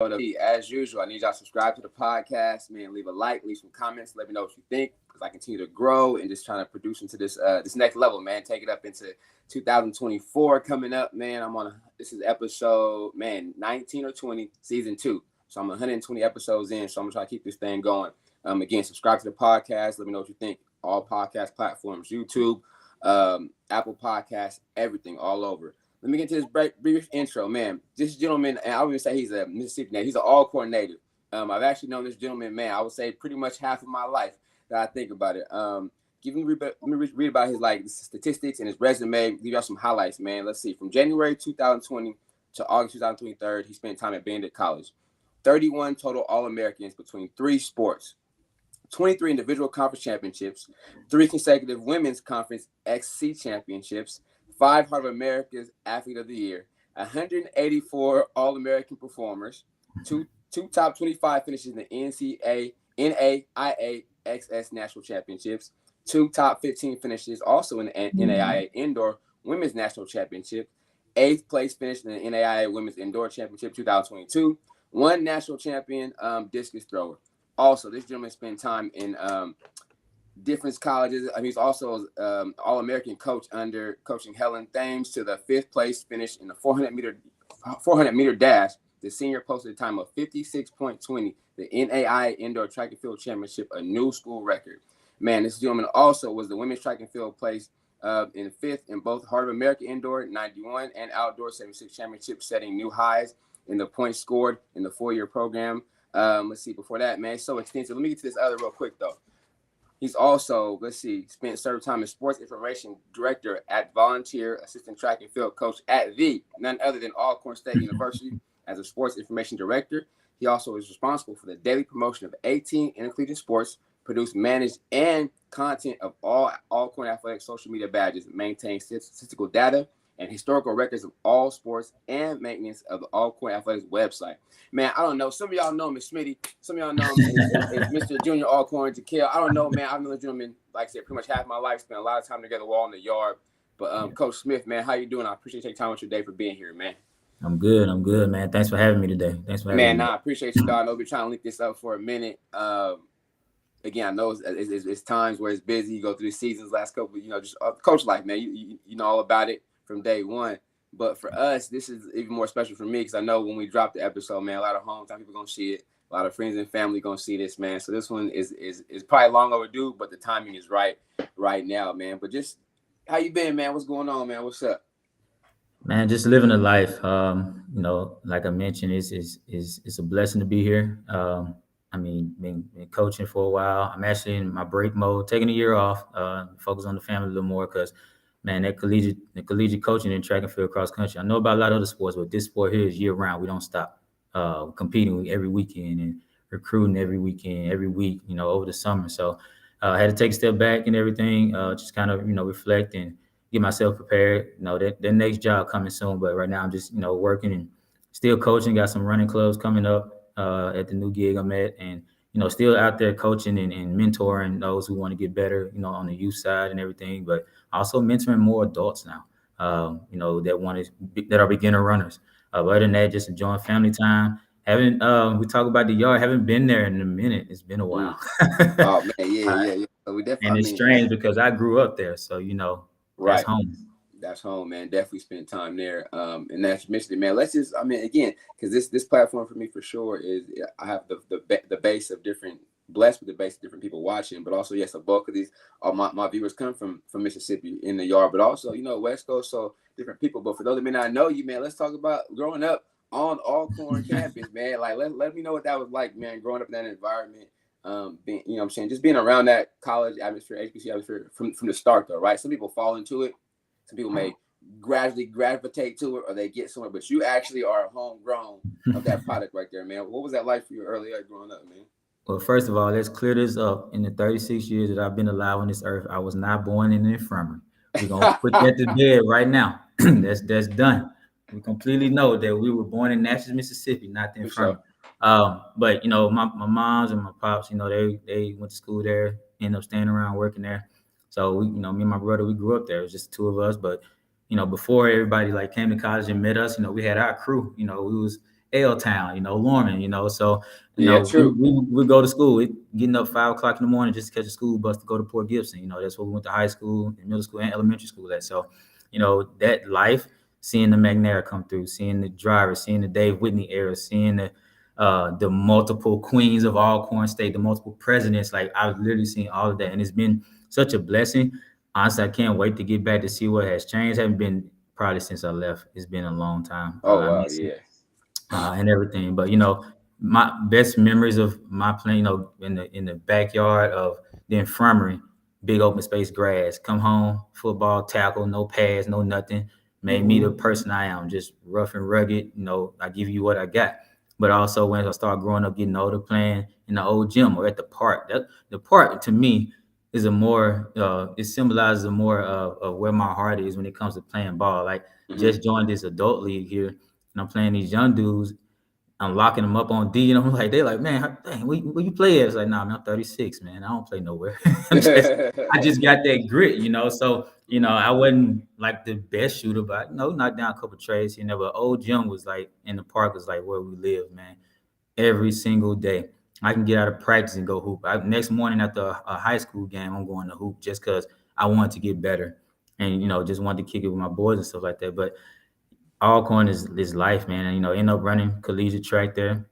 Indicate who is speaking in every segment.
Speaker 1: As usual, I need y'all to subscribe to the podcast, man. Leave a like, leave some comments, let me know what you think, because I continue to grow and just trying to produce into this next level, man. Take it up into 2024 coming up, man. This is episode, man, 19 or 20, season 2. So I'm 120 episodes in, so I'm gonna try to keep this thing going. Again, subscribe to the podcast. Let me know what you think. All podcast platforms, YouTube, Apple Podcasts, everything, all over. Let me get to this brief intro, man. This gentleman, and I would even say he's a Mississippi native. He's an Alcorn native. I've actually known this gentleman, man, I would say pretty much half of my life that I think about it. Let me read about his statistics and his resume. Give y'all some highlights, man. Let's see. From January 2020 to August 2023, he spent time at Benedict College. 31 total All-Americans between 3 sports. 23 individual conference championships. 3 consecutive women's conference XC championships. 5 Harvard America's Athlete of the Year, 184 All-American performers, two top 25 finishes in the NAIA XS National Championships, 2 top 15 finishes also in the NAIA Indoor Women's National Championship, 8th place finish in the NAIA Women's Indoor Championship 2022, 1 national champion discus thrower. Also, this gentleman spent time in different colleges. He's also All-American coach under coaching Helen Thames to the 5th place finish in the 400 meter dash. The senior posted a time of 56.20, the NAIA Indoor Track and Field Championship, a new school record. Man, this gentleman also was the women's track and field place in 5th in both Harvard American Indoor 91 and Outdoor 76 Championships, setting new highs in the points scored in the 4-year program. Let's see, before that, man, it's so extensive. Let me get to this other real quick, though. He's also, served time as sports information director at volunteer assistant track and field coach at none other than Alcorn State University as a sports information director. He also is responsible for the daily promotion of 18 intercollegiate sports, produce, manage, and content of all Alcorn athletic social media badges, maintain statistical data and historical records of all sports, and maintenance of the Alcorn Athletics website. Man, I don't know. Some of y'all know him as Smitty. Some of y'all know him as Mr. Junior Alcorn, Jaquel. I don't know, man. I've known the gentleman, like I said, pretty much half my life. Spent a lot of time together, we're all in the yard. But Coach Smith, man, how you doing? I appreciate you taking time with your day for being here, man.
Speaker 2: I'm good, man. Thanks for having me today.
Speaker 1: I appreciate you, dog. I know we've been trying to link this up for a minute. Again, I know it's times where it's busy. You go through the seasons, last couple, just coach life, man. You know all about it from day one. But for us, this is even more special for me because I know when we drop the episode, man, a lot of hometown people gonna see it. A lot of friends and family gonna see this, man. So this one is probably long overdue, but the timing is right now, man. But just how you been, man? What's going on, man? What's up?
Speaker 2: Man, just living a life. Like I mentioned, it's a blessing to be here. Been coaching for a while. I'm actually in my break mode, taking a year off, focus on the family a little more because, man, that collegiate coaching in track and field cross country. I know about a lot of other sports, but this sport here is year round. We don't stop competing every weekend and recruiting every weekend, every week, over the summer. So I had to take a step back and everything, just kind of, reflect and get myself prepared. That next job coming soon. But right now I'm just, working and still coaching. Got some running clubs coming up at the new gig I'm at, and still out there coaching and mentoring those who want to get better, on the youth side and everything. But also mentoring more adults now, that are beginner runners. Other than that, just enjoying family time. We talk about the yard. Haven't been there in a minute. It's been a while.
Speaker 1: Oh man, yeah. So we definitely.
Speaker 2: And it's strange because I grew up there, so that's home.
Speaker 1: That's home, man. Definitely spend time there. And that's Michigan, man. Let's just, again, because this platform for me for sure is I have the base of different, blessed with the base of different people watching, but also yes, a bulk of these my viewers come from Mississippi in the yard, but also West Coast, so different people. But for those that may not know you, man, let's talk about growing up on Alcorn campus, man. Like let me know what that was like, man, growing up in that environment. Just being around that college atmosphere, HBCU atmosphere from the start, though, right? Some people fall into it. Some people may gradually gravitate to it, or they get somewhere. But you actually are homegrown of that product right there, man. What was that like for you early growing up, man?
Speaker 2: Well, first of all, let's clear this up. In the 36 years that I've been alive on this earth, I was not born in an infirmary. We're gonna put that to bed right now. That's done. We completely know that we were born in Natchez, Mississippi, not the infirmary. Sure. But my moms and my pops, they went to school there, ended up staying around working there. So me and my brother, we grew up there. It was just 2 of us. But before everybody came to college and met us, we had our crew. We was L Town, Lorman, So,
Speaker 1: Yeah,
Speaker 2: we,
Speaker 1: true.
Speaker 2: we go to school, getting up 5 o'clock in the morning just to catch a school bus to go to Port Gibson. That's where we went to high school, middle school, and elementary school at. So, that life, seeing the McNair come through, seeing the driver, seeing the Dave Whitney era, seeing the multiple queens of Alcorn State, the multiple presidents, like I've literally seen all of that, and it's been such a blessing. Honestly, I can't wait to get back to see what has changed. Haven't been probably since I left. It's been a long time.
Speaker 1: Oh
Speaker 2: I
Speaker 1: wow,
Speaker 2: miss it
Speaker 1: yeah.
Speaker 2: and everything. But my best memories of my playing, in the backyard of the infirmary, big open space grass. Come home, football, tackle, no pads, no nothing. Made me the person I am, just rough and rugged. I give you what I got. But also when I started growing up, getting older, playing in the old gym or at the park. The park to me is a more it symbolizes a more of where my heart is when it comes to playing ball. Like just joined this adult league here, and I'm playing these young dudes. I'm locking them up on D, and I'm like, they're like, man, dang, where you play at? It's like, nah, man, I'm 36, man. I don't play nowhere. I just got that grit, So, I wasn't like the best shooter, but knocked down a couple trades. But old gym was like in the park was like where we live, man. Every single day, I can get out of practice and go hoop. Next morning after a high school game, I'm going to hoop just because I wanted to get better, and just wanted to kick it with my boys and stuff like that. But Alcorn is life, man. And end up running collegiate track there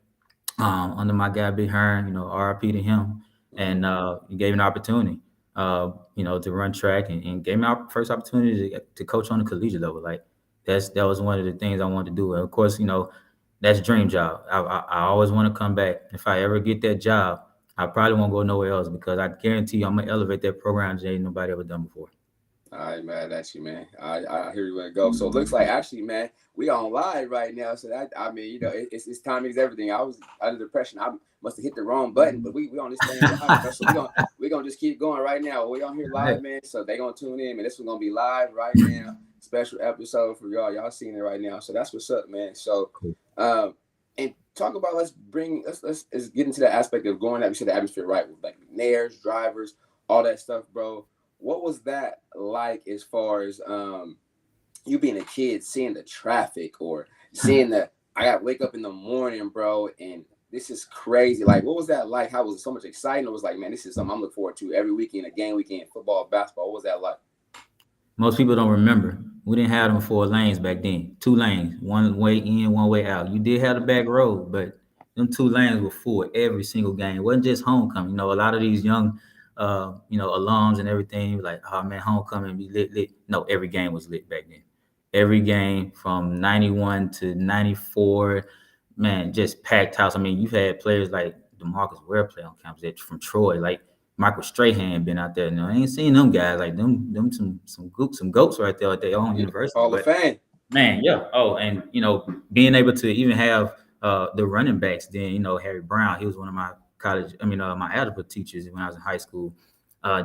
Speaker 2: under my guy Big Hearn. RIP to him, and he gave me an opportunity, to run track, and gave me our first opportunity to coach on the collegiate level. Like that was one of the things I wanted to do. And of course, that's a dream job. I always want to come back. If I ever get that job, I probably won't go nowhere else because I guarantee you I'm gonna elevate that program that ain't nobody ever done before.
Speaker 1: I ain't mad at you, man. I hear you where to go. So it looks like actually, man, we on live right now. So that it's timing is everything. I was under the pressure. I must have hit the wrong button, but we on this thing live. So we gonna just keep going right now. We on here live, man. So they gonna tune in, man. This one's gonna be live right now. Special episode for y'all. Y'all seeing it right now. So that's what's up, man. So and talk about let's get into the aspect of going that we said the atmosphere right with like nairs, drivers, all that stuff, bro. What was that like as far as you being a kid, seeing the traffic or seeing I got to wake up in the morning, bro, and this is crazy. Like, what was that like? How was it so much exciting? It was like, man, this is something I'm looking forward to every weekend, a game weekend, football, basketball. What was that like?
Speaker 2: Most people don't remember. We didn't have them 4 lanes back then. 2 lanes, one way in, one way out. You did have the back road, but them 2 lanes were full every single game. It wasn't just homecoming. A lot of these young, alums and everything, like, oh man, homecoming be lit. No, every game was lit back then. Every game from 91 to 94, man, just packed house. I mean, you've had players like DeMarcus Ware play on campus from Troy, like Michael Strahan been out there. I ain't seen them guys like them some goats right there at their own university.
Speaker 1: Hall of Fame.
Speaker 2: Man, yeah. Oh, and being able to even have the running backs. Then Harry Brown, he was one of my my algebra teachers when I was in high school.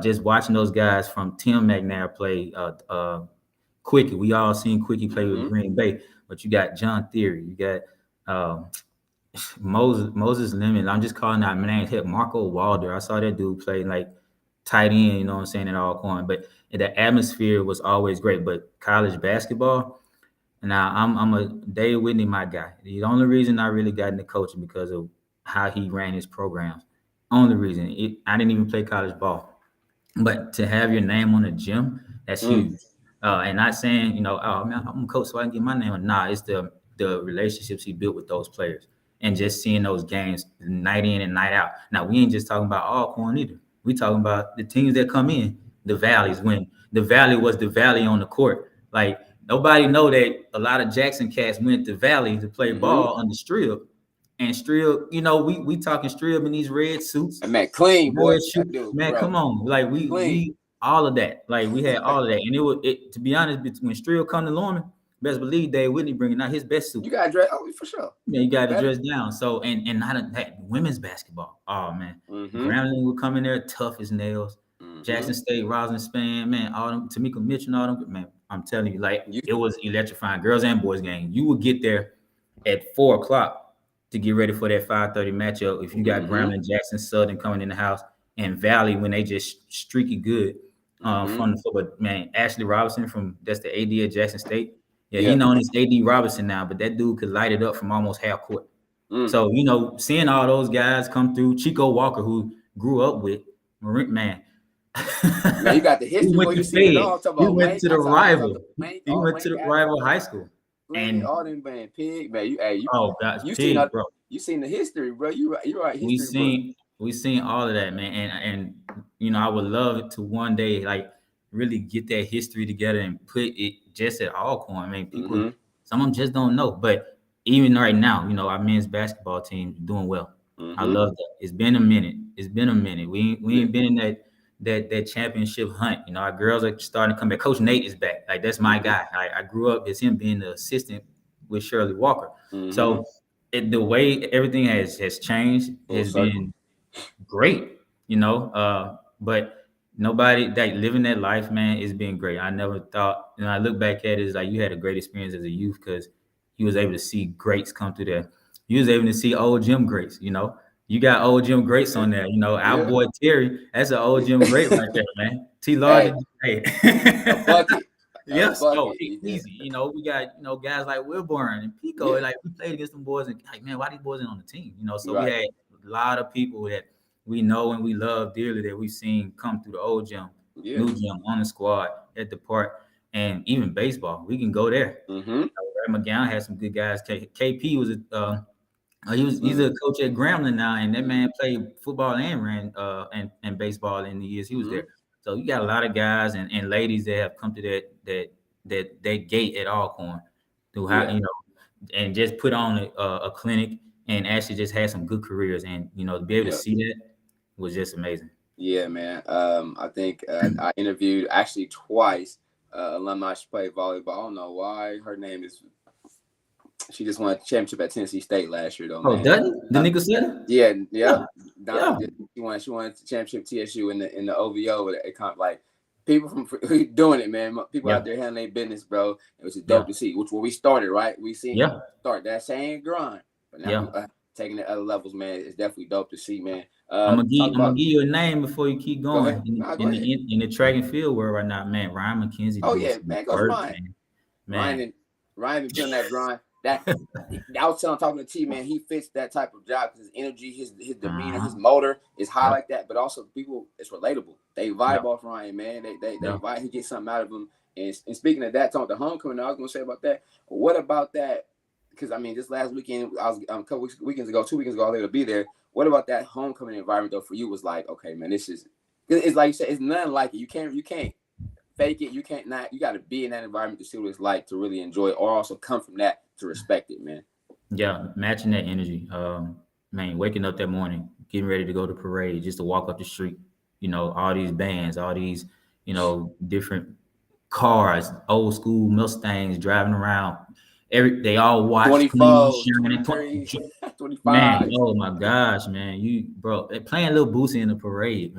Speaker 2: Just watching those guys from Tim McNair play Quickie. We all seen Quickie play with Green Bay, but you got John Theory, you got Moses Lemon. I'm just calling out my name. Hit Marco Walder. I saw that dude play like tight end. You know what I'm saying, at Alcorn. But the atmosphere was always great. But college basketball. Now I'm a Dave Whitney, my guy. The only reason I really got into coaching because of how he ran his programs. Only reason. I didn't even play college ball, but to have your name on the gym, that's huge. And not saying oh man, I'm a coach so I can get my name on. Nah, it's the relationships he built with those players and just seeing those games night in and night out. Now we ain't just talking about Alcorn either. We talking about the teams that come in the valleys when the valley was the valley on the court. Like nobody know that a lot of Jackson cats went to Valley to play ball under Strib. And Strib, we talking Strib in these red suits.
Speaker 1: Man, clean, boy.
Speaker 2: Man, come on. Like we all of that. Like we had all of that. And it to be honest, when Strib come to Lorman, best believe Dave Whitney bringing out his best suit.
Speaker 1: You got to dress, for sure.
Speaker 2: Yeah, you got to dress down. So and not that women's basketball. Oh man, Grambling would come in there tough as nails. Jackson State, Roslyn Span, man, all them Tamika Mitchell, all them, man. I'm telling you, like it was electrifying, girls and boys game. You would get there at 4:00 to get ready for that 5:30 matchup. If you got Grambling, Jackson, Southern coming in the house, and Valley when they just streaky good from the football, man. Ashley Robinson that's the AD at Jackson State. Yeah, he known as AD Robinson now, but that dude could light it up from almost half court. So, you know, seeing all those guys come through, Chico Walker, who grew up with man.
Speaker 1: Man, you got the history.
Speaker 2: He went
Speaker 1: Boy, you
Speaker 2: to
Speaker 1: seen it
Speaker 2: Fed.
Speaker 1: all. Talk
Speaker 2: He
Speaker 1: about
Speaker 2: went
Speaker 1: Wayne.
Speaker 2: to the rival.
Speaker 1: Wayne,
Speaker 2: He went to
Speaker 1: Wayne
Speaker 2: the
Speaker 1: Adams,
Speaker 2: rival high school.
Speaker 1: and all them man, Pig, man.
Speaker 2: Oh gosh,
Speaker 1: you
Speaker 2: Pig,
Speaker 1: seen
Speaker 2: bro.
Speaker 1: you seen the history, bro. You right history.
Speaker 2: We seen all of that, man, and you know, I would love to one day like really get that history together and put it just at Alcorn. I mean, people, some of them just don't know, but even right now, you know, our men's basketball team doing well. I love that. It's been a minute. We ain't been in that championship hunt. You know, our girls are starting to come back. Coach Nate is back. Like that's my guy. I grew up as him being the assistant with Shirley Walker. So the way everything has changed has been great, you know. But nobody that living that life, man, it's been great. I never thought, you know, I look back at it as like you had a great experience as a youth because you was able to see greats come through there. You was able to see old gym greats, you know. You got old gym greats on there, you know. Our boy Terry, that's an old gym great right there, man. T. Large, hey.
Speaker 1: A bucket.
Speaker 2: Yes, easy. You know, we got, you know, guys like Wilburn and Pico. Like we played against them boys, and like, man, why these boys ain't on the team? You know, so we had a lot of people that we know and we love dearly that we've seen come through the old gym, new gym, on the squad, at the park, and even baseball. We can go there. Ray McGowan had some good guys. KP was he's a coach at Grambling now, and that man played football and ran and baseball in the years he was there. So you got a lot of guys and ladies that have come to that gate at Alcorn through how you know, and just put on a clinic and actually just had some good careers, and you know, to be able to see that was just amazing.
Speaker 1: Yeah, man. I think I interviewed actually twice alumni. She played volleyball. I don't know why. Her name is. She just won a championship at Tennessee State last year, though.
Speaker 2: Oh, Dutton? The nigga said?
Speaker 1: Yeah. She won the championship TSU in the OVO. It kind of like people from doing it, man. People out there handling their business, bro. It was dope to see. Which where we started, right? We seen start that same grind, but now taking it other levels, man. It's definitely dope to see, man. I'm gonna
Speaker 2: give you a name before you keep going. In the track and field world right now, man. Ryan McKenzie.
Speaker 1: Oh yeah, man. Goes Ryan. Ryan been putting that grind. That I was talking to T, man, he fits that type of job because his energy, his demeanor, his motor is high like that. But also people, it's relatable. They vibe off Ryan, man. They vibe. He gets something out of them. And speaking of that, talking to homecoming, I was gonna say about that. What about that? Because I mean, this last weekend, I was a couple weekends ago, 2 weekends ago, I was able to be there. What about that homecoming environment though? For you was like, okay, man, this is. It's like you said, it's nothing like it. You can't fake it. You can't not. You got to be in that environment to see what it's like to really enjoy it, or also come from that to respect it, man.
Speaker 2: Yeah, matching that energy. Man, waking up that morning, getting ready to go to parade, just to walk up the street. You know, all these bands, all these, you know, different cars, old school Mustangs driving around. They all watch
Speaker 1: 24, 23, 25.
Speaker 2: Man, oh my gosh, man, playing Lil Boosie in the parade.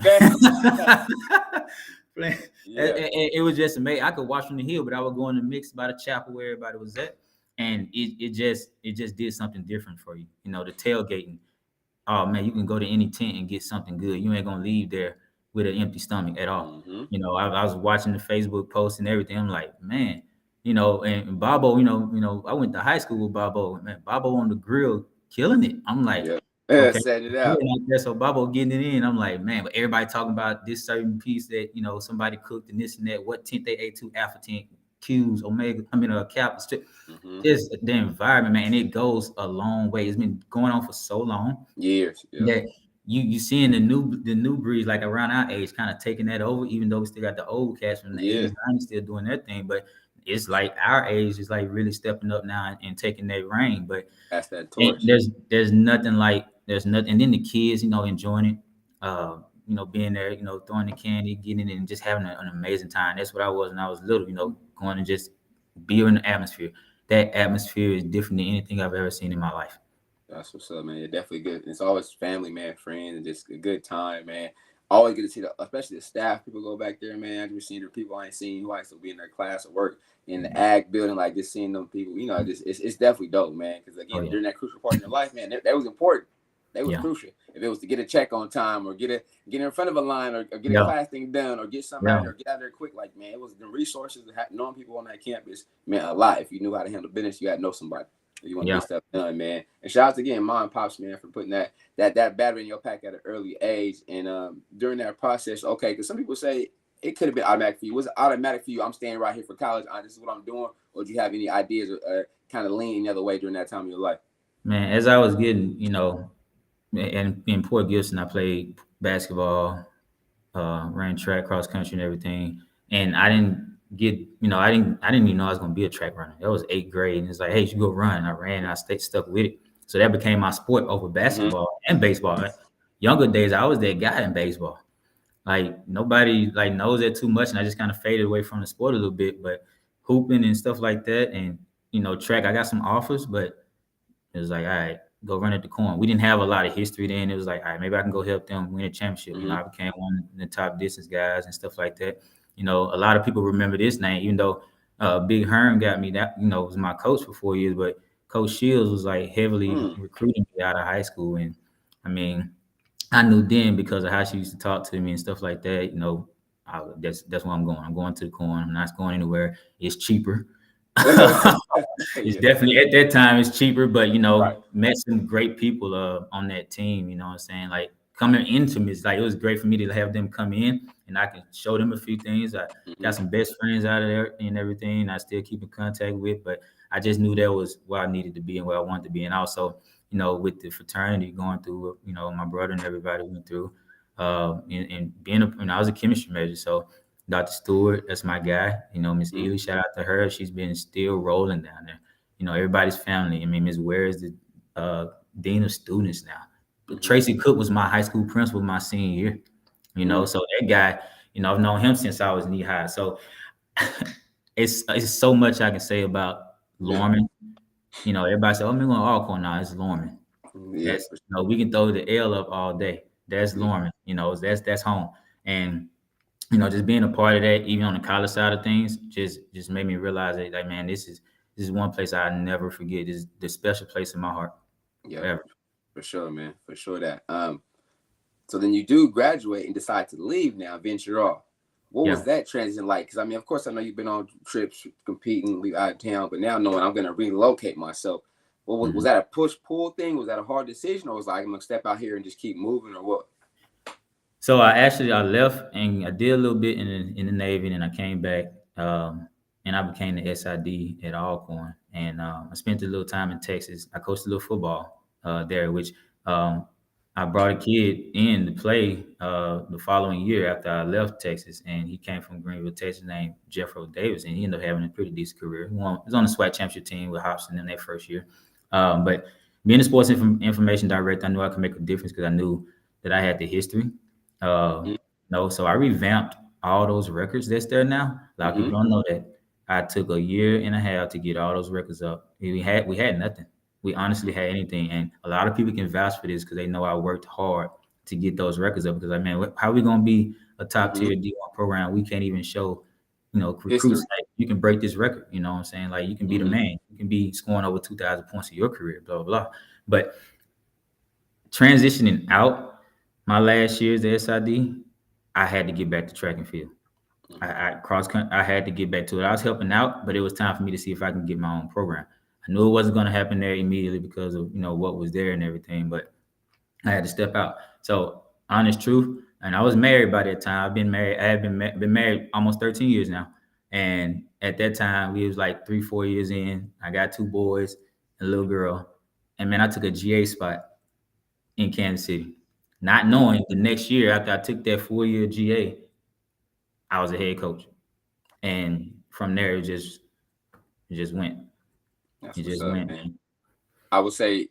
Speaker 2: It was just amazing. I could watch from the hill, but I would go in the mix by the chapel where everybody was at, and it just did something different for you. You know, the tailgating. Oh man, you can go to any tent and get something good. You ain't gonna leave there with an empty stomach at all. You know, I was watching the Facebook posts and everything. I'm like, man, you know, and Bobo, you know, I went to high school with Bobo. Man, Bobo on the grill, killing it. I'm like. Okay.
Speaker 1: Set it out.
Speaker 2: So Bobo getting it in. I'm like, man, but everybody talking about this certain piece that, you know, somebody cooked and this and that. What tent they ate to, Alpha tent, Q's, Omega, Cap. Just the environment, man, and it goes a long way. It's been going on for so long.
Speaker 1: Years.
Speaker 2: That you seeing the new breeds like around our age kind of taking that over, even though we still got the old cats from the 80s, 90s still doing their thing. But it's like our age is like really stepping up now and taking that reign. But
Speaker 1: that's that torch.
Speaker 2: There's nothing like. There's nothing, and then the kids, you know, enjoying it, you know, being there, you know, throwing the candy, getting it, and just having an amazing time. That's what I was when I was little, you know, going and just be in the atmosphere. That atmosphere is different than anything I've ever seen in my life.
Speaker 1: That's what's up, man. You're definitely good. It's always family, man, friends, and just a good time, man. Always good to see especially the staff. People go back there, man. I've seen the people I ain't seen who I still be in their class or work in the ag building, like just seeing them people, you know, it's definitely dope, man. Because again, during that crucial part in your life, man, that was important. They was
Speaker 2: Yeah.
Speaker 1: crucial. If it was to get a check on time or get in front of a line or get a
Speaker 2: Yeah.
Speaker 1: class thing done or get something out
Speaker 2: Yeah.
Speaker 1: there or get out there quick, like, man, it was the resources that knowing people on that campus meant a lot. If you knew how to handle business, you had to know somebody. If you want to
Speaker 2: Yeah.
Speaker 1: get stuff done, man. And shout out to again, mom and pops, man, for putting that battery in your pack at an early age. And during that process, okay, because some people say it could have been automatic for you. Was it automatic for you? I'm staying right here for college. This is what I'm doing. Or do you have any ideas or kind of lean the other way during that time of your life?
Speaker 2: Man, as I was getting, and in Port Gibson, I played basketball, ran track, cross country, and everything. And I didn't get, I didn't even know I was going to be a track runner. That was 8th grade, and it's like, hey, you should go run. And I ran, and I stayed stuck with it. So that became my sport over basketball and baseball. Younger days, I was that guy in baseball. Like nobody like knows that too much, and I just kind of faded away from the sport a little bit. But hooping and stuff like that, and track, I got some offers, but it was like, all right, go run at the corn. We didn't have a lot of history then. It was like, all right, maybe I can go help them win a championship. I became one of the top distance guys and stuff like that. A lot of people remember this name, even though Big Herm got me that, was my coach for 4 years, but Coach Shields was like heavily recruiting me out of high school. And I mean, I knew then because of how she used to talk to me and stuff like that, that's where I'm going. I'm going to the corn. I'm not going anywhere. It's cheaper. It's definitely at that time it's cheaper, but met some great people on that team. You know what I'm saying? Like coming into me, it's like it was great for me to have them come in and I can show them a few things. I got some best friends out of there and everything. I still keep in contact with, but I just knew that was where I needed to be and where I wanted to be. And also, with the fraternity going through, my brother and everybody went through, and being I was a chemistry major, so Dr. Stewart, that's my guy. Miss Ely, shout out to her. She's been still rolling down there. Everybody's family. I mean, Miss Ware is the dean of students now. But Tracy Cook was my high school principal my senior year. So that guy, I've known him since I was knee high. So it's so much I can say about Lorman. Everybody say, "Oh, I'm going Alcorn now." It's Lorman.
Speaker 1: Yeah.
Speaker 2: That's we can throw the L up all day. That's Lorman. That's home. And just being a part of that, even on the college side of things, just made me realize that, like, man, this is one place I never forget. This is the special place in my heart.
Speaker 1: Yeah,
Speaker 2: forever.
Speaker 1: for sure, man, for sure that. So then you do graduate and decide to leave now, venture off. What was that transition like? Because I mean, of course, I know you've been on trips, competing, leave out of town, but now knowing I'm going to relocate myself, was that a push-pull thing? Was that a hard decision, or was like I'm going to step out here and just keep moving, or what?
Speaker 2: So I left and I did a little bit in the Navy, and I came back and I became the SID at Alcorn, and I spent a little time in Texas. I coached a little football there, which I brought a kid in to play the following year after I left Texas, and he came from Greenville, Texas, named Jeffro Davis, and he ended up having a pretty decent career. He was on the SWAC championship team with Hobson in their first year, but being a sports information director, I knew I could make a difference because I knew that I had the history. So I revamped all those records that's there now. A lot of people don't know that. I took a year and a half to get all those records up. We had nothing. We honestly had anything. And a lot of people can vouch for this because they know I worked hard to get those records up. Because like, man, how are we gonna be a top tier D1 program? We can't even show, recruits like you can break this record. You know what I'm saying? Like you can be the man. You can be scoring over 2,000 points in your career, blah, blah, blah. But transitioning out my last year as the SID, I had to get back to track and field. I had to get back to it. I was helping out, but it was time for me to see if I can get my own program. I knew it wasn't going to happen there immediately because of what was there and everything, but I had to step out. So honest truth, and I was married by that time. I've been married. I had been married almost 13 years now, and at that time we was like 3-4 years in. I got 2 boys and a little girl, and man, I took a GA spot in Kansas City. Not knowing the next year after I took that 4-year GA, I was a head coach. And from there, it just went.
Speaker 1: That's
Speaker 2: it
Speaker 1: what's
Speaker 2: just
Speaker 1: up,
Speaker 2: went,
Speaker 1: man. I would say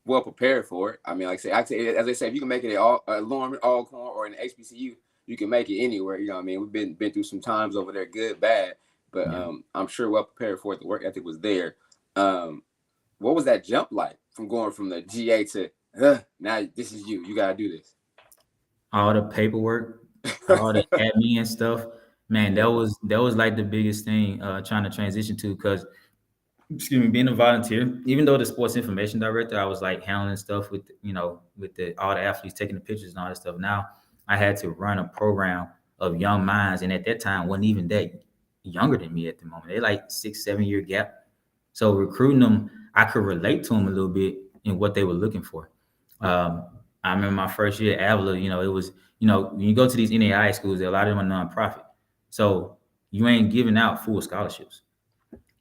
Speaker 1: well prepared for it. I mean, like I say, as I say, if you can make it at Lorman, Alcorn, or in the HBCU, you can make it anywhere. You know what I mean? We've been through some times over there, good, bad, but I'm sure well prepared for it. The work ethic was there. What was that jump like from going from the GA to now this is you got to do this?
Speaker 2: All the paperwork, all the admin stuff, man, that was like the biggest thing trying to transition to, because excuse me, being a volunteer, even though the sports information director, I was like handling stuff with, with all the athletes taking the pictures and all that stuff. Now I had to run a program of young minds. And at that time, wasn't even that younger than me at the moment. They're like 6, 7 year gap. So recruiting them, I could relate to them a little bit in what they were looking for. I remember my first year at Avila, it was, when you go to these NAI schools, a lot of them are nonprofit. So you ain't giving out full scholarships.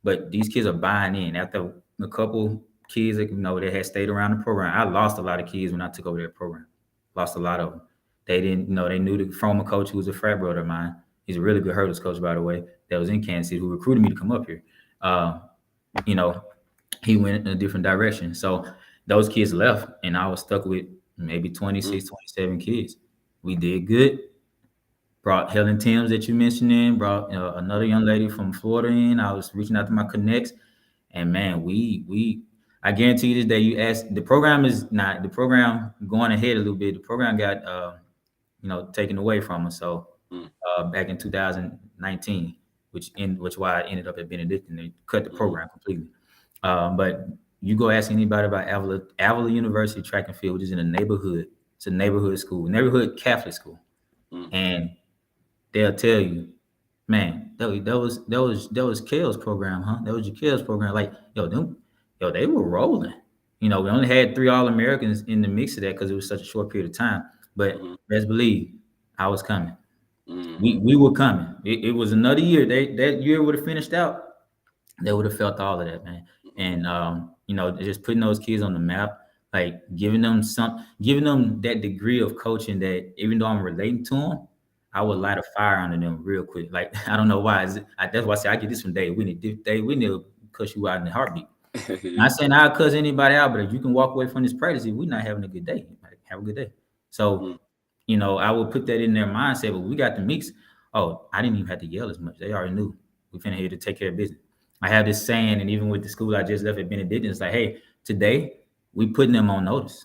Speaker 2: But these kids are buying in. After a couple kids that they had stayed around the program, I lost a lot of kids when I took over their program. Lost a lot of them. They didn't, they knew the former coach who was a frat brother of mine. He's a really good hurdles coach, by the way, that was in Kansas City, who recruited me to come up here. He went in a different direction. So those kids left, and I was stuck with maybe 26, 27 kids. We did good. Brought Helen Timms that you mentioned in, brought another young lady from Florida in. I was reaching out to my connects, and man, I guarantee you this day, you ask, the program going ahead a little bit. The program got, taken away from us. So back in 2019, which why I ended up at Benedictine. They cut the program completely. But you go ask anybody about Avila University Track and Field, which is in a neighborhood. It's a neighborhood school, neighborhood Catholic school, and they'll tell you, man, that was Kale's program, huh? That was your Kale's program. Like, they were rolling. We only had 3 All-Americans in the mix of that because it was such a short period of time. But best believe, I was coming. We were coming. It was another year. That year would have finished out. They would have felt all of that, man. And just putting those kids on the map, like giving them that degree of coaching that even though I'm relating to them, I would light a fire under them real quick. Like, I don't know why. That's why I say I get this from Dave Whitney. Dave Whitney will cuss you out in a heartbeat. Not saying I'll cuss anybody out, but if you can walk away from this practice, we're not having a good day. Like, have a good day. So, I would put that in their mindset. But we got the mix. Oh, I didn't even have to yell as much. They already knew we finna here to take care of business. I have this saying, and even with the school I just left at Benedictine, it's like, hey, today we putting them on notice.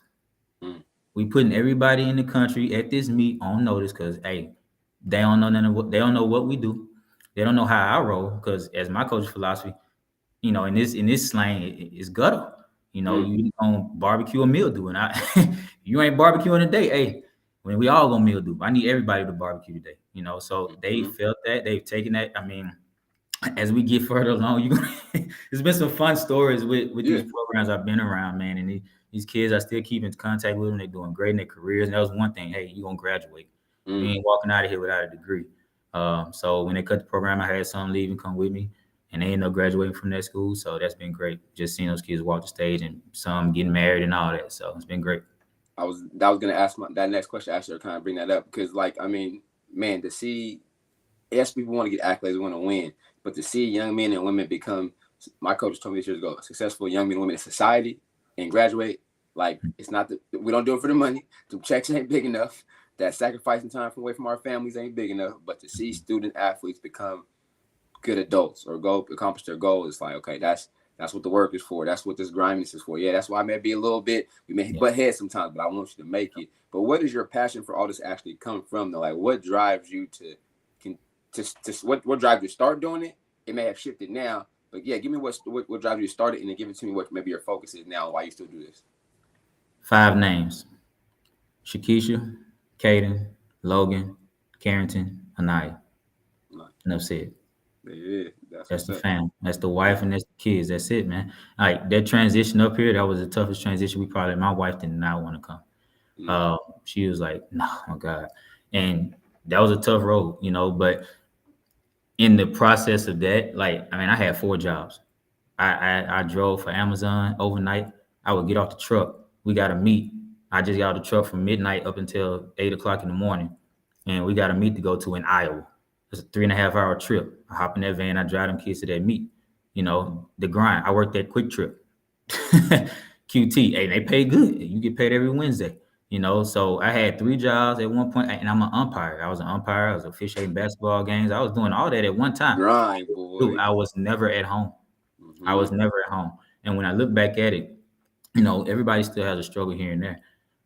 Speaker 2: We putting everybody in the country at this meet on notice because, hey, they don't know they don't know what we do. They don't know how I roll because, as my coach's philosophy, in this slang, it's gutter. You gonna barbecue a meal do, and you ain't barbecuing today. Hey, when we all gonna meal do, I need everybody to barbecue today. So they felt that, they've taken that. I mean, as we get further along, there's been some fun stories with these programs I've been around, man. And these kids, I still keep in contact with them. They're doing great in their careers. And that was one thing. Hey, you're going to graduate. You ain't walking out of here without a degree. So when they cut the program, I had some leave and come with me. And they ended up graduating from that school. So that's been great. Just seeing those kids walk the stage and some getting married and all that. So it's been great.
Speaker 1: I was going to ask that next question. Actually, kind of bring that up because, man, to see, yes, people want to get accolades, want to win. But to see young men and women become, my coach told me this years ago, successful young men and women in society and graduate, it's not we don't do it for the money. The checks ain't big enough. That sacrificing time away from our families ain't big enough. But to see student athletes become good adults or accomplish their goal, it's like, okay, that's what the work is for. That's what this grindiness is for. Yeah, that's why I may be a little bit, we may butt heads sometimes, but I want you to make it. But what does your passion for all this actually come from, though? Like, what drives you to what drives you to start doing it? It may have shifted now, but yeah, give me what drives you to start it, and then give it to me what maybe your focus is now, why you still do this.
Speaker 2: 5 names: Shakisha, Caden, Logan, Carrington, Anaya. Enough said.
Speaker 1: Yeah,
Speaker 2: that's the fam. That's the wife and that's the kids. That's it, man. Like, that transition up here, that was the toughest transition. My wife did not want to come. She was like, no, my God. And that was a tough road, but in the process of that, I had 4 jobs. I drove for Amazon overnight. I would get off the truck. We got to meet. I just got off the truck from midnight up until 8 o'clock in the morning. And we got a meet to go to in Iowa. It's a 3.5-hour trip. I hop in that van. I drive them kids to that meet. The grind. I worked that Quick Trip. QT. Hey, they pay good. You get paid every Wednesday. So I had 3 jobs at one point, and I'm an umpire. I was an umpire. I was officiating basketball games. I was doing all that at one time.
Speaker 1: Grind, boy.
Speaker 2: Dude, I was never at home. I was never at home. And when I look back at it, everybody still has a struggle here and there,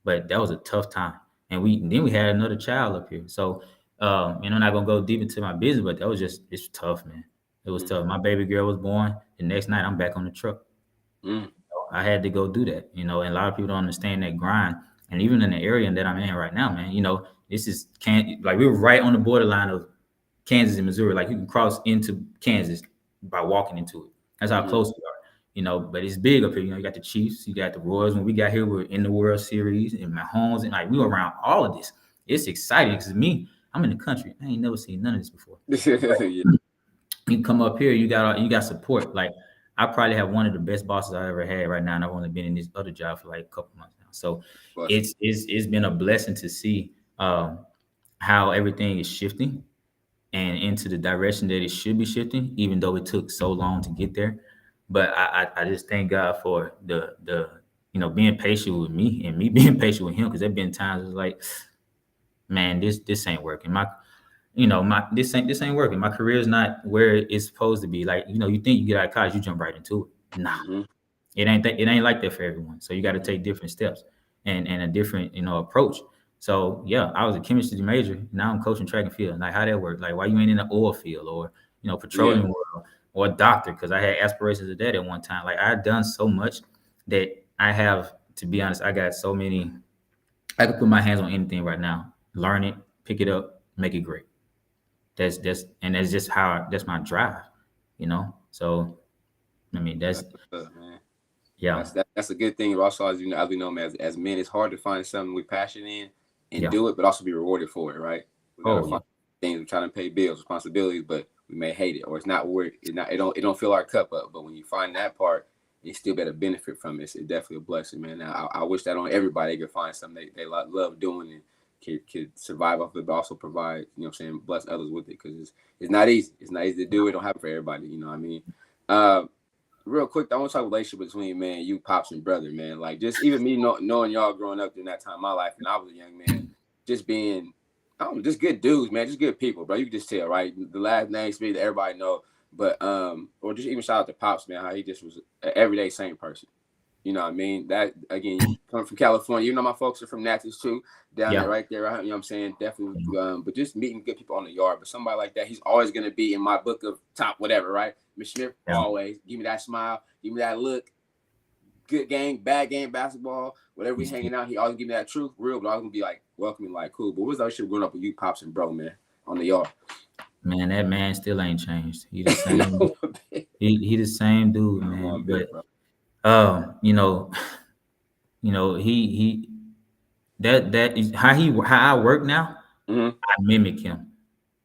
Speaker 2: but that was a tough time. And then we had another child up here. So, I'm not gonna go deep into my business, but that was it's tough, man. It was tough. My baby girl was born. The next night, I'm back on the truck.
Speaker 1: Mm.
Speaker 2: I had to go do that, and a lot of people don't understand that grind. And even in the area that I'm in right now, man, this is can't like we were right on the borderline of Kansas and Missouri. Like you can cross into Kansas by walking into it. That's how
Speaker 1: Mm-hmm.
Speaker 2: close we are. But it's big up here. You got the Chiefs, you got the Royals. When we got here, we are in the World Series and Mahomes, and like we were around all of this. It's exciting because me, I'm in the country. I ain't never seen none of this before.
Speaker 1: Yeah.
Speaker 2: You come up here, you got support. Like I probably have one of the best bosses I ever had right now, and I've only been in this other job for like a couple months now. So
Speaker 1: Bless
Speaker 2: it's been a blessing to see how everything is shifting and into the direction that it should be shifting, even though it took so long to get there. But I just thank God for the being patient with me and me being patient with him, because there've been times it's like, man, this ain't working. My this ain't working. My career is not where it's supposed to be. Like, you think you get out of college, you jump right into it. Nah,
Speaker 1: Mm-hmm.
Speaker 2: it ain't like that for everyone. So you got to take different steps and a different, approach. So yeah, I was a chemistry major. Now I'm coaching track and field. Like how that work? Like why you ain't in the oil field or
Speaker 1: Yeah.
Speaker 2: petroleum world or a doctor? Because I had aspirations of that at one time. Like I had done so much that I have, to be honest, I got so many. I could put my hands on anything right now. Learn it, pick it up, make it great. That's just how that's my drive. So I mean
Speaker 1: That's
Speaker 2: that's
Speaker 1: what's up, man.
Speaker 2: yeah,
Speaker 1: That's a good thing. Also, as we know, man, as men, it's hard to find something we're passionate in and
Speaker 2: yeah.
Speaker 1: do it, but also be rewarded for it, right? We gotta
Speaker 2: Oh yeah.
Speaker 1: find things. We're trying to pay bills, responsibilities, but we may hate it, or it's not where it don't fill our cup up. But when you find that part, you still better benefit from it. It's definitely a blessing, man. Now, I wish that on everybody they could find something they love doing and could survive off of it, but also provide, what I'm saying, bless others with it, because it's not easy. It's not easy to do. It don't happen for everybody. You know what I mean? Uh, Real quick, I want to talk relationship between, man, you, pops, and brother, man. Like, just even me knowing y'all growing up during that time of my life, and I was a young man, just being, I don't know, just good dudes, man, just good people, bro. You can just tell, right? The last name speak that everybody know, but or just even shout out to pops, man, how he just was an everyday same person. You know what I mean? That again, coming from California, my folks are from Natchez too, down there,
Speaker 2: Yeah.
Speaker 1: right there. Right? You know what I'm saying? Definitely. But just meeting good people on the yard. But somebody like that, he's always gonna be in my book of top whatever, right? Miss Smith,
Speaker 2: Yeah.
Speaker 1: always give me that smile, give me that look. Good game, bad game, basketball, whatever we
Speaker 2: He's
Speaker 1: hanging out. He always give me that truth, real. But I was gonna be like welcoming, like cool. But what's that shit growing up with you, pops and bro, man, on the yard?
Speaker 2: Man, that man still ain't changed. He the same.
Speaker 1: No,
Speaker 2: He the same dude,
Speaker 1: no,
Speaker 2: man.
Speaker 1: one
Speaker 2: But
Speaker 1: bit, bro.
Speaker 2: he that is how I work now.
Speaker 1: Mm-hmm.
Speaker 2: I mimic him.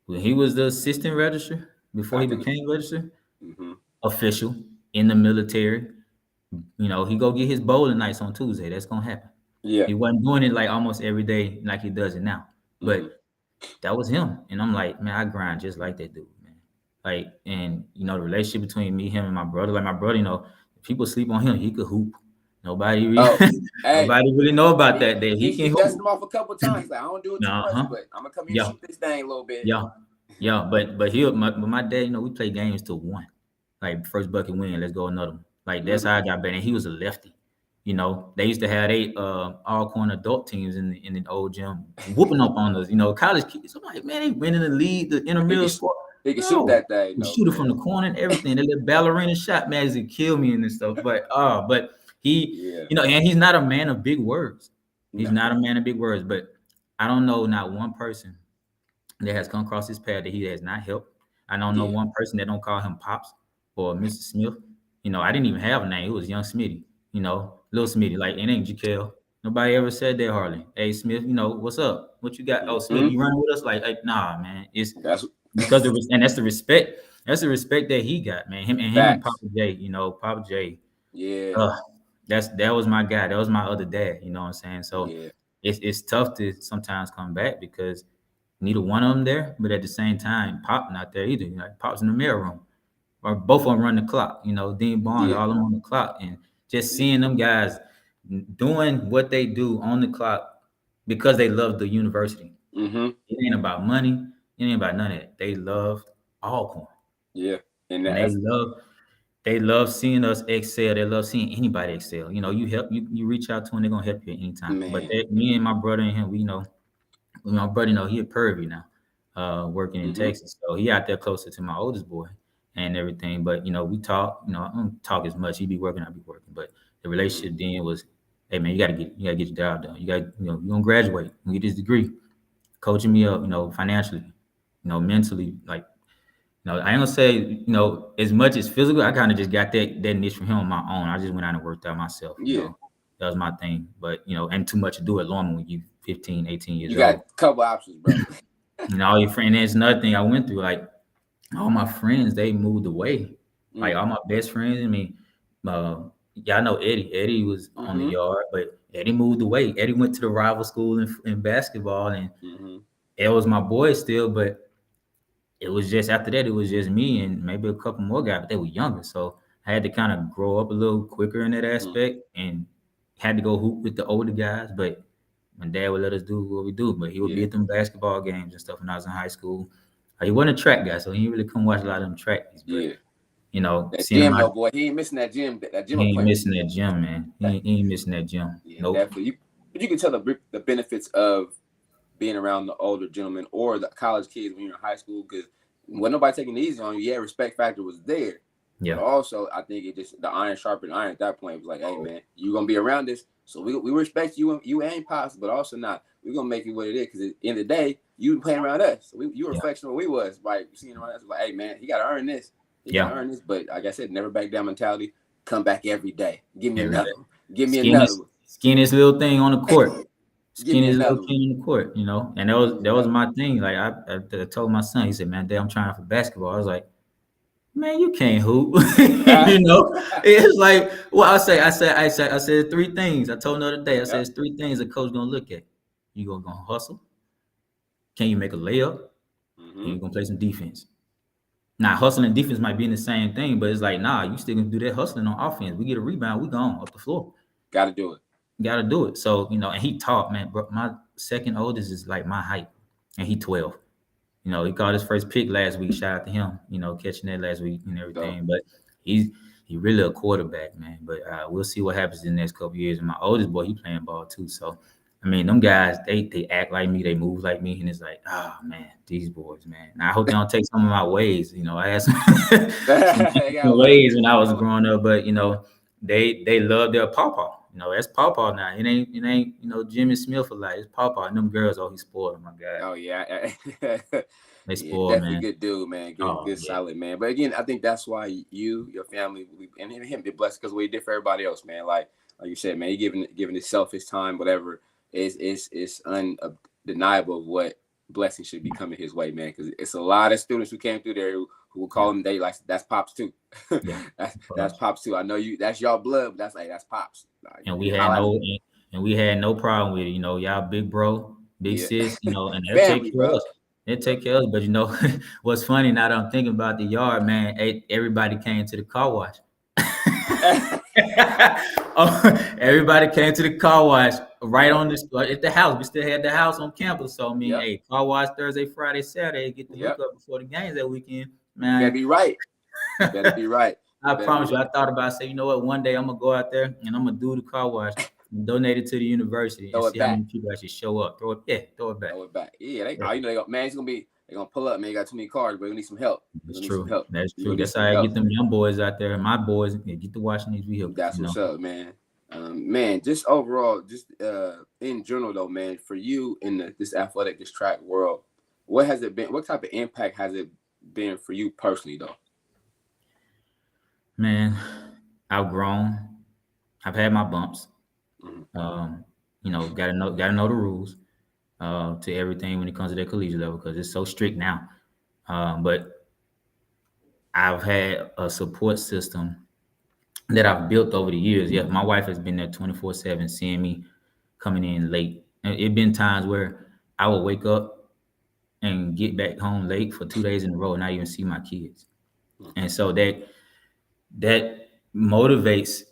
Speaker 2: When he was the assistant registrar before
Speaker 1: I
Speaker 2: he
Speaker 1: think.
Speaker 2: became registrar
Speaker 1: Mm-hmm.
Speaker 2: official in the military. He go get his bowling nights on Tuesday. That's gonna happen.
Speaker 1: Yeah.
Speaker 2: He wasn't doing it like almost every day like he does it now.
Speaker 1: Mm-hmm.
Speaker 2: But that was him. And I'm like, man, I grind just like that dude, man. Like, and the relationship between me, him, and my brother, like my brother, if people sleep on him, he could hoop. Nobody really,
Speaker 1: Oh, hey,
Speaker 2: nobody really know about
Speaker 1: he
Speaker 2: that
Speaker 1: he,
Speaker 2: he
Speaker 1: he
Speaker 2: can
Speaker 1: dusted
Speaker 2: hoop.
Speaker 1: him off a couple times. Like I don't do it too much,
Speaker 2: Uh-huh.
Speaker 1: but I'm gonna come here and
Speaker 2: Yeah.
Speaker 1: shoot this thing a little bit.
Speaker 2: Yeah. Yeah. But my dad, we play games till one. Like first bucket win, let's go another one. Like that's
Speaker 1: Mm-hmm.
Speaker 2: how I got better. And he was a lefty. They used to have they Alcorn adult teams in the old gym whooping up on us. College kids. I'm like, man, they winning the league, the
Speaker 1: He
Speaker 2: intramural
Speaker 1: can
Speaker 2: squad.
Speaker 1: he can shoot
Speaker 2: No,
Speaker 1: that thing,
Speaker 2: you
Speaker 1: though,
Speaker 2: shoot it
Speaker 1: man.
Speaker 2: from the corner and everything. That little ballerina shot, man, it kill me and stuff. But he,
Speaker 1: Yeah.
Speaker 2: and he's not a man of big words. He's
Speaker 1: No.
Speaker 2: not a man of big words. But I don't know not one person that has come across his path that he has not helped. I don't know
Speaker 1: Yeah.
Speaker 2: one person that don't call him Pops or Mr. Smith. I didn't even have a name. It was Young Smitty, Little Smitty. Like, it ain't Jaquel. Nobody ever said that hardly. Hey, Smith, what's up? What you got? Oh, Smith,
Speaker 1: Mm-hmm.
Speaker 2: you running with us? Like nah, man. It's
Speaker 1: That's
Speaker 2: because and that's the respect. That's the respect that he got, man. Him and
Speaker 1: facts.
Speaker 2: Papa J, Papa J.
Speaker 1: Yeah.
Speaker 2: Uh, that was my guy. That was my other dad. You know what I'm saying? So
Speaker 1: Yeah.
Speaker 2: it's tough to sometimes come back because neither one of them there, but at the same time, Pop not there either. Like Pop's in the mail room, or both of them run the clock. Dean Barnes,
Speaker 1: Yeah.
Speaker 2: all of them on the clock, and just
Speaker 1: Yeah.
Speaker 2: seeing them guys doing what they do on the clock because they love the university.
Speaker 1: Mm-hmm.
Speaker 2: It ain't about money. It ain't about none of that. They love Alcorn,
Speaker 1: Yeah. And
Speaker 2: and they love seeing us excel. They love seeing anybody excel. You help you reach out to them, they're gonna help you at any time. But
Speaker 1: man.
Speaker 2: me and my brother and him, we know my brother, he at Purview now, working in
Speaker 1: Mm-hmm.
Speaker 2: Texas. So he out there closer to my oldest boy. and everything. But we talk. I don't talk as much. He be working, I be working. But the relationship then was, hey man, you gotta get your job done. You got you gonna graduate, you get this degree, coaching me up, financially, mentally, like. I ain't gonna say, as much as physical, I kind of just got that niche from him on my own. I just went out and worked out myself,
Speaker 1: Yeah.
Speaker 2: That was my thing. But, ain't too much to do at Lorman when you 15, 18 years
Speaker 1: You got
Speaker 2: old.
Speaker 1: a couple options, bro.
Speaker 2: All your friends, that's another thing I went through. Like, all my friends, they moved away. Like, all my best friends, y'all know Eddie. Eddie was on the yard, but Eddie moved away. Eddie went to the rival school in basketball, and it was my boy still, but it was just after that, it was just me and maybe a couple more guys, but they were younger. So I had to kind of grow up a little quicker in that aspect and had to go hoop with the older guys. But my dad would let us do what we do. But he would be at them basketball games and stuff when I was in high school. He wasn't a track guy, so he didn't really come watch a lot of them track meets. But,
Speaker 1: that
Speaker 2: seeing
Speaker 1: gym,
Speaker 2: him
Speaker 1: though, boy, he ain't missing that gym. That gym
Speaker 2: he ain't
Speaker 1: appointment.
Speaker 2: missing that gym, man. He ain't missing that gym.
Speaker 1: Yeah, nope. Definitely. But you can tell the benefits of being around the older gentlemen or the college kids when you're in high school, because when nobody taking it easy on you, respect factor was there. Yeah. But also, I think it just, the iron sharpened iron at that point. It was like, hey, man, you're going to be around this. So we respect you. You ain't possible, but also not. We're going to make it what it is, because at the end of the day, you playing around us. So you were a reflection of what we was, right? Seeing around us, like, hey, man, he got to earn this. He got to earn this. But like I said, never back down mentality. Come back every day. Give me another one. Give me another one.
Speaker 2: Skin this little thing on the court. Skin his little thing on the court, and that was my thing. Like I told my son, he said, "Man, Dad, I'm trying for basketball." I was like, "Man, you can't hoop." It's like, well, I said three things. I told him the other day. I said, "It's three things a coach gonna look at. You gonna hustle? Can you make a layup? And you gonna play some defense." Now, hustling and defense might be in the same thing, but it's like, nah, you still gonna do that hustling on offense. We get a rebound, we gone off the floor.
Speaker 1: Got to do it.
Speaker 2: Got to do it. So, and he taught, man, bro, my second oldest is like my height, and he 12. He caught his first pick last week. Shout out to him, catching that last week and everything. But he really a quarterback, man. But we'll see what happens in the next couple of years. And my oldest boy, he playing ball too. So, I mean, them guys, they act like me, they move like me, and it's like, oh man, these boys, man. And I hope they don't take some of my ways. I had some ways when I was growing up, but they love their pawpaw. That's pawpaw now. It ain't Jimmy Smith for life. It's pawpaw. And them girls, he spoiled them, my God.
Speaker 1: Oh yeah.
Speaker 2: They spoiled,
Speaker 1: definitely
Speaker 2: man.
Speaker 1: Good dude, man. Good solid, man. But again, I think that's why you, your family, and him be blessed, because we did for everybody else, man. Like you said, man, you giving himself his time, whatever. It's undeniable of what blessing should be coming his way, man. Because it's a lot of students who came through there who will call him, they like, that's Pops too. That's Pops too. I know you. That's y'all blood, but that's Pops. Like,
Speaker 2: and we had no problem with it. Y'all big bro, big sis. And they'll take care of us. They'll take care of us. But what's funny now that I'm thinking about the yard, man? Everybody came to the car wash. Everybody came to the car wash right on at the house. We still had the house on campus. So hey, car wash Thursday, Friday, Saturday. Get the hook up before the games that weekend. Man,
Speaker 1: you better be right.
Speaker 2: I promise you. I thought about saying, you know what? One day I'm gonna go out there and I'm gonna do the car wash and donate it to the university and see how many people actually show up. Throw it back.
Speaker 1: Throw it back. Yeah, man, it's they're gonna pull up, man. You got too many cars, but we need some help.
Speaker 2: That's true. That's true. That's how I get them young boys out there. My boys get to watching these vehicles.
Speaker 1: That's what's up, man. Man, just overall, just in general though, man, for you in this track world, what has it been? What type of impact has it been for you personally though?
Speaker 2: Man, I've grown. I've had my bumps. Gotta know the rules to everything when it comes to that collegiate level, because it's so strict now. But I've had a support system that I've built over the years. Yeah, my wife has been there 24/7, seeing me coming in late. And it been times where I would wake up and get back home late for 2 days in a row and not even see my kids. And so that motivates,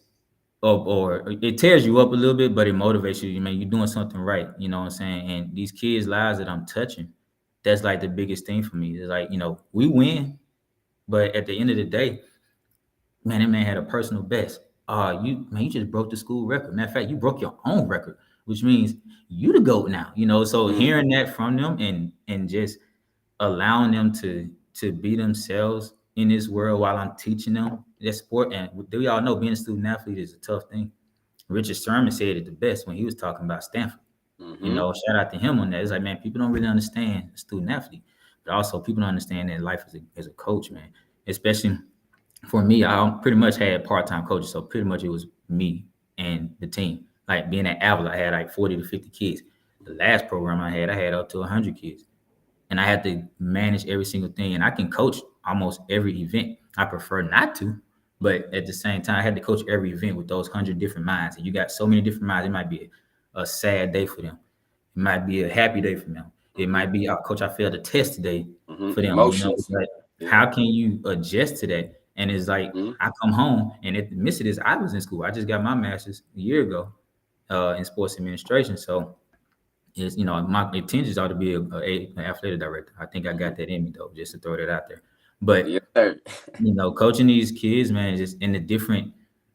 Speaker 2: or it tears you up a little bit, but it motivates you. You're doing something right. You know what I'm saying? And these kids' lives that I'm touching, that's like the biggest thing for me. It's like, we win, but at the end of the day, man, that man had a personal best. You just broke the school record. Matter of fact, you broke your own record, which means you the GOAT now. So hearing that from them and just allowing them to be themselves, in this world while I'm teaching them that sport. And do y'all know being a student athlete is a tough thing? Richard Sherman said it the best when he was talking about Stanford. You know, shout out to him on that. It's like, man, people don't really understand student athlete, but also people don't understand that life as a coach, man. Especially for me, I pretty much had part-time coaches, so pretty much it was me and the team. Like being at Apple, I had like 40 to 50 kids. The last program I had up to 100 kids, and I had to manage every single thing. And I can coach almost every event. I prefer not to, but at the same time, I had to coach every event with those 100 different minds. And you got so many different minds. It might be a sad day for them. It might be a happy day for them. It might be, oh, coach, I failed a test today for them.
Speaker 1: Emotions.
Speaker 2: You know, like, how can you adjust to that? And it's like, I come home, and at the midst of this, I was in school. I just got my master's a year ago in sports administration. So it's, you know, my intentions are to be an athletic director. I think I got that in me, though, just to throw that out there. But,
Speaker 1: you
Speaker 2: know, coaching these kids, man, just in the different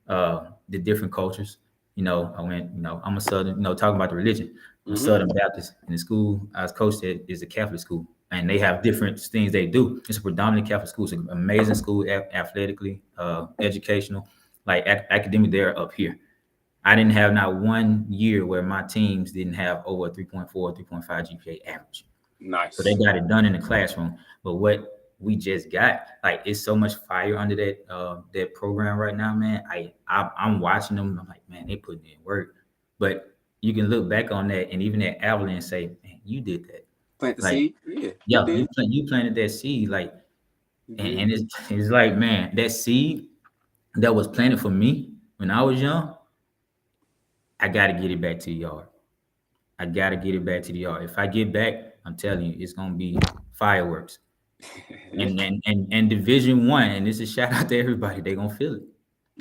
Speaker 2: cultures. You know, I went, you know, I'm a Southern, you know, talking about the religion. I'm a Southern Baptist. In the school I was coached at is a Catholic school, and they have different things they do. It's a predominantly Catholic school. It's an amazing school, athletically, educational, like academic. They're up here. I didn't have not 1 year where my teams didn't have over a 3.4, 3.5 GPA average.
Speaker 1: Nice.
Speaker 2: So they got it done in the classroom. But what we just got, like, it's so much fire under that program right now, man. I'm watching them. I'm like, man, they putting in work. But you can look back on that, and even at Abilene, and say, man, you did that.
Speaker 1: Plant the
Speaker 2: like,
Speaker 1: seed.
Speaker 2: Yeah, you planted that seed. Like, and it's like, man, that seed that was planted for me when I was young, I got to get it back to the yard. I got to get it back to the yard. If I get back, I'm telling you, it's going to be fireworks. And Division I, and this is a shout out to everybody, they're going to feel it.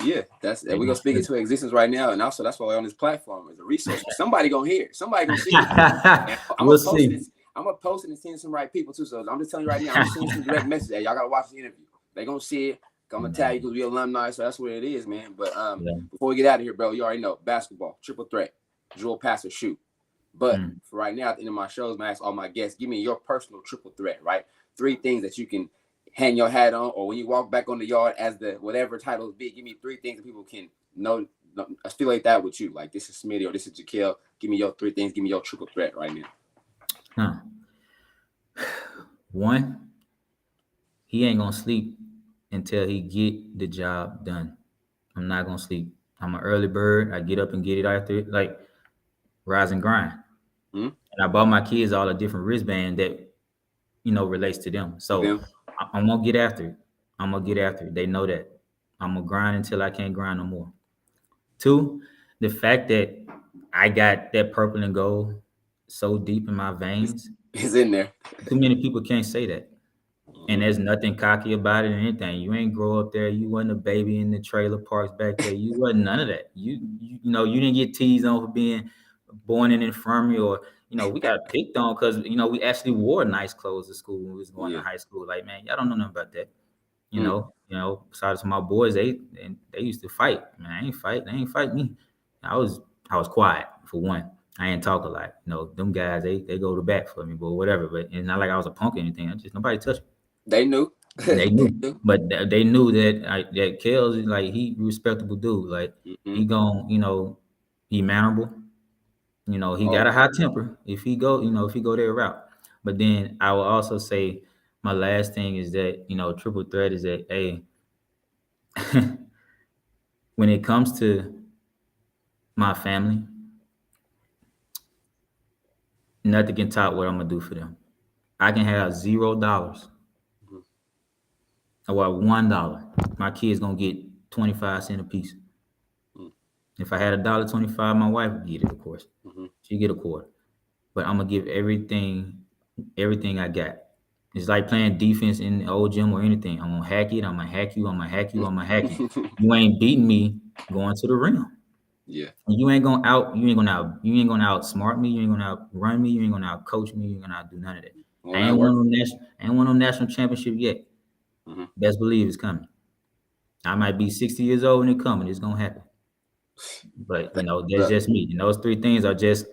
Speaker 1: Yeah, we're going to speak into existence right now. And also, that's why we're on this platform as a resource. Somebody going to hear it. Somebody going to see it.
Speaker 2: We'll see.
Speaker 1: I'm going to post it and send some right people, too. So I'm just telling you right now, I'm sending some direct messages. Hey, y'all got to watch the interview. They're going to see it. I'm going to tag you because we're alumni, so that's what it is, man. But before we get out of here, bro, you already know, basketball, triple threat, drill, pass, or shoot. But for right now, at the end of my shows, I ask all my guests, give me your personal triple threat, right? 3 things that you can hang your hat on, or when you walk back on the yard as the whatever titles be, give me 3 things that people can know, affiliate that with you. Like, this is Smitty or this is Jaquel. Give me your 3 things. Give me your triple threat right now.
Speaker 2: 1, he ain't gonna sleep until he get the job done. I'm not gonna sleep. I'm an early bird. I get up and get it after it, like rise and grind. And I bought my kids all a different wristband that, you know, relates to them. So I'm gonna get after it. I'm gonna get after it. They know that. I'm gonna grind until I can't grind no more. 2, the fact that I got that purple and gold so deep in my veins.
Speaker 1: It's in there.
Speaker 2: Too many people can't say that. And there's nothing cocky about it or anything. You ain't grow up there. You wasn't a baby in the trailer parks back there. You wasn't none of that. You know, you didn't get teased on for being born in infirmary, or, you know, we got picked on because, you know, we actually wore nice clothes to school when we was going to high school. Like, man, y'all don't know nothing about that. You know, besides my boys, they used to fight. Man, I ain't fight. They ain't fight me. I was quiet for one. I ain't talk a lot. You know, them guys, they go to bat for me, but whatever. But it's not like I was a punk or anything. I just, nobody touched me.
Speaker 1: They knew.
Speaker 2: They knew. But they knew that that Kels is like, he respectable dude. Like, he gon', you know, he mannerable. You know, he got a high temper if he go their route. But then I will also say my last thing is that, you know, triple threat is that, hey, when it comes to my family, nothing can top what I'm gonna do for them. I can have $0 or $1. My kid's gonna get 25 cents a piece. If I had $1.25, my wife would get it, of course. She get a quarter. But I'm gonna give everything I got. It's like playing defense in the old gym or anything. I'm gonna hack it. I'm gonna hack you. I'm gonna hack you. I'm gonna hack you. You ain't beating me going to the rim.
Speaker 1: Yeah.
Speaker 2: You ain't gonna outsmart me. You ain't gonna outrun me. You ain't gonna outcoach me. You ain't gonna outdo none of that. I ain't won no national championship yet. Best believe it's coming. I might be 60 years old when it's coming. It's gonna happen. But, you know, that's just me. And those 3 things are just,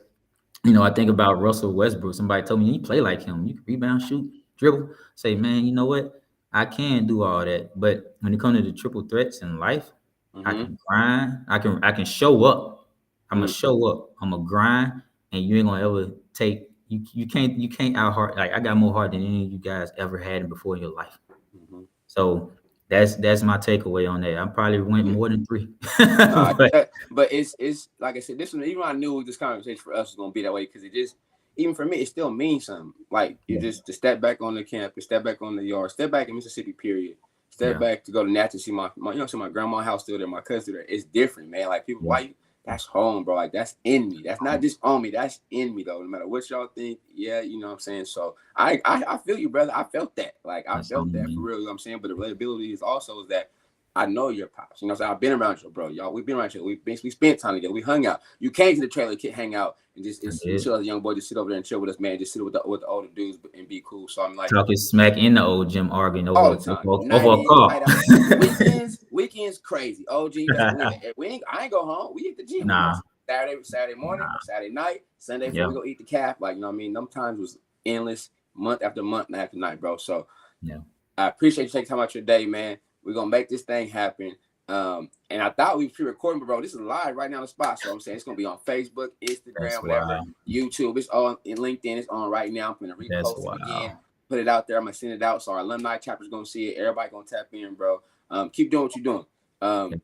Speaker 2: you know, I think about Russell Westbrook. Somebody told me, you play like him. You can rebound, shoot, dribble. Say, man, you know what? I can do all that, but when it comes to the triple threats in life, I
Speaker 1: Mm-hmm.
Speaker 2: can grind. I can show up. I'm gonna
Speaker 1: Mm.
Speaker 2: show up. I'm gonna grind, and you ain't gonna ever take. You can't out heart. Like, I got more heart than any of you guys ever had before in your life.
Speaker 1: Mm-hmm.
Speaker 2: So that's my takeaway on that. I probably went
Speaker 1: Yeah.
Speaker 2: more than 3.
Speaker 1: No,
Speaker 2: But
Speaker 1: but it's like I said, this one, even I knew this conversation for us was gonna be that way, because it just, even for me, it still means something. Like, you
Speaker 2: yeah,
Speaker 1: just to step back on the campus, step back on the yard, step back in Mississippi, period. Step
Speaker 2: yeah,
Speaker 1: back to go to Natchez, see my see my grandma's house still there, my cousin still there. It's different, man. Like, people,
Speaker 2: yeah.
Speaker 1: why you? That's home, bro. Like, that's in me. That's not just on me. That's in me, though. No matter what y'all think, yeah, you know what I'm saying. So I feel you, brother. I felt that. Like, I
Speaker 2: That's
Speaker 1: felt
Speaker 2: on
Speaker 1: that for
Speaker 2: me.
Speaker 1: real. You know what I'm saying. But the relatability is also is that I know your pops. You know what I'm saying? I've been around you, bro. Y'all, we've been around you. We basically spent time together. We hung out. You came to the trailer, hang out, and just
Speaker 2: I
Speaker 1: and
Speaker 2: did.
Speaker 1: chill as a young boy. Just sit over there and chill with us, man. Just sit with the older dudes and be cool. So I'm like,
Speaker 2: Talking smack in the old gym, arguing
Speaker 1: all
Speaker 2: over
Speaker 1: the time,
Speaker 2: over
Speaker 1: night
Speaker 2: a
Speaker 1: in,
Speaker 2: car.
Speaker 1: night out. Weekends crazy. OG, I ain't go home. We hit the gym. We go
Speaker 2: Nah,
Speaker 1: Saturday morning or Saturday night, Sunday before
Speaker 2: yeah,
Speaker 1: we go eat the calf. Like, you know what I mean? Them times was endless, month after month, night after night, bro. So
Speaker 2: yeah,
Speaker 1: I appreciate you taking time out your day, man. We're gonna make this thing happen. And I thought we were pre-recording, but bro, this is live right now on the spot. So I'm saying it's gonna be on Facebook,
Speaker 2: that's
Speaker 1: Instagram, whatever,
Speaker 2: wild.
Speaker 1: YouTube. It's on in LinkedIn. It's on right now. I'm gonna
Speaker 2: That's
Speaker 1: repost it again,
Speaker 2: wild.
Speaker 1: put it out there. I'm gonna send it out so our alumni chapter's gonna see it. Everybody gonna tap in, bro. Keep doing what you're doing.
Speaker 2: Yeah,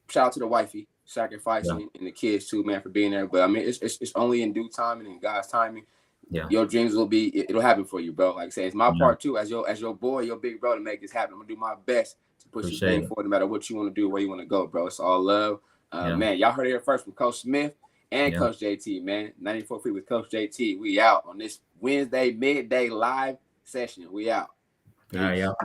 Speaker 1: Shout out to the wifey
Speaker 2: yeah,
Speaker 1: sacrificing and the kids too, man, for being there. But I mean, it's only in due time and in God's timing.
Speaker 2: yeah,
Speaker 1: Your dreams will be, it'll happen for you, bro. Like I say, it's my
Speaker 2: yeah.
Speaker 1: part too, as your boy, your big bro, to make this happen. I'm gonna do my best to push this
Speaker 2: Appreciate
Speaker 1: thing
Speaker 2: it.
Speaker 1: forward, no matter what you want to do, where you want to go, bro. It's all love.
Speaker 2: Yeah,
Speaker 1: Man, y'all heard it here first from Coach Smith and
Speaker 2: yeah.
Speaker 1: Coach JT, man. 94 feet with Coach JT. We out on this Wednesday midday live session. We out.
Speaker 2: All right,
Speaker 1: Peace.
Speaker 2: y'all.